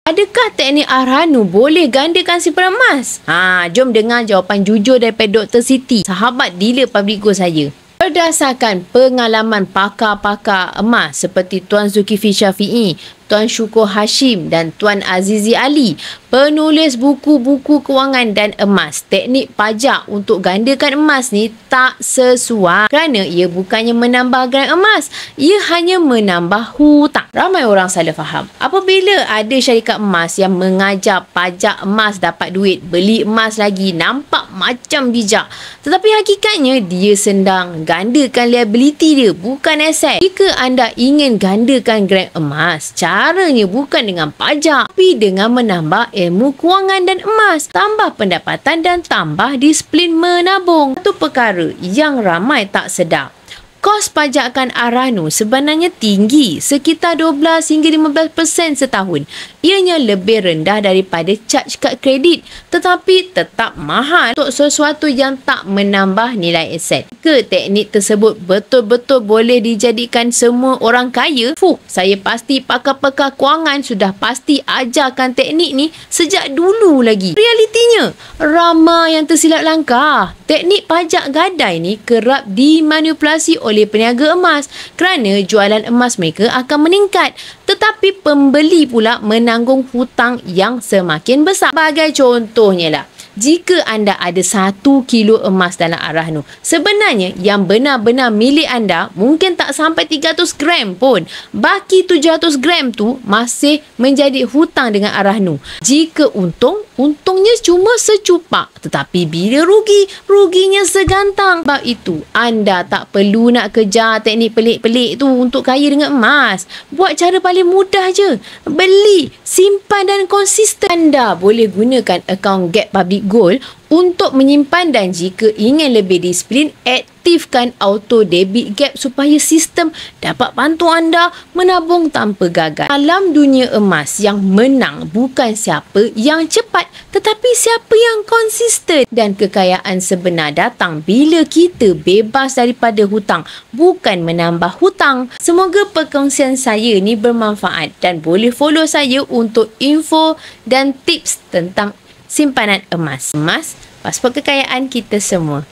Adakah teknik Arhanu boleh gandakan simpanan emas? Jom dengar jawapan jujur daripada Dr. Siti, sahabat dealer Public Gold saya. Berdasarkan pengalaman pakar-pakar emas seperti Tuan Zulkifli Syafiee, Tuan Syukur Hashim dan Tuan Azizi Ali, penulis buku-buku kewangan dan emas, teknik pajak untuk gandakan emas ni tak sesuai kerana ia bukannya menambah gram emas, ia hanya menambah hutang. Ramai orang salah faham. Apabila ada syarikat emas yang mengajar pajak emas dapat duit, beli emas lagi, nampak macam bijak. Tetapi hakikatnya dia sedang gandakan liability dia, bukan aset. Jika anda ingin gandakan gram emas, caranya bukan dengan pajak, tapi dengan menambah ilmu kewangan dan emas, tambah pendapatan dan tambah disiplin menabung. Satu perkara yang ramai tak sedar, kos pajakan Arhanu sebenarnya tinggi, sekitar 12 hingga 15% setahun. Ianya lebih rendah daripada charge kad kredit, tetapi tetap mahal untuk sesuatu yang tak menambah nilai aset. Jika teknik tersebut betul-betul boleh dijadikan semua orang kaya, saya pasti pakar-pakar kewangan sudah pasti ajarkan teknik ni sejak dulu lagi. Realitinya, ramai yang tersilap langkah. Teknik pajak gadai ni kerap dimanipulasi oleh peniaga emas kerana jualan emas mereka akan meningkat, tetapi pembeli pula menanggung hutang yang semakin besar. Sebagai contohnya lah, jika anda ada 1 kilo emas dalam Arhanu, sebenarnya yang benar-benar milik anda mungkin tak sampai 300 gram pun. Baki 700 gram tu masih menjadi hutang dengan Arhanu. Jika untungnya cuma secupak. Tetapi bila ruginya segantang. Sebab itu, anda tak perlu nak kejar teknik pelik-pelik tu untuk kaya dengan emas. Buat cara paling mudah je. Beli, simpan dan konsisten. Anda boleh gunakan akaun Get Public Gold untuk menyimpan, dan jika ingin lebih disiplin, aktifkan auto debit gap supaya sistem dapat bantu anda menabung tanpa gagal. Dalam dunia emas, yang menang bukan siapa yang cepat, tetapi siapa yang konsisten. Dan kekayaan sebenar datang bila kita bebas daripada hutang, bukan menambah hutang. Semoga perkongsian saya ni bermanfaat dan boleh follow saya untuk info dan tips tentang simpanan emas. Emas, pasport kekayaan kita semua.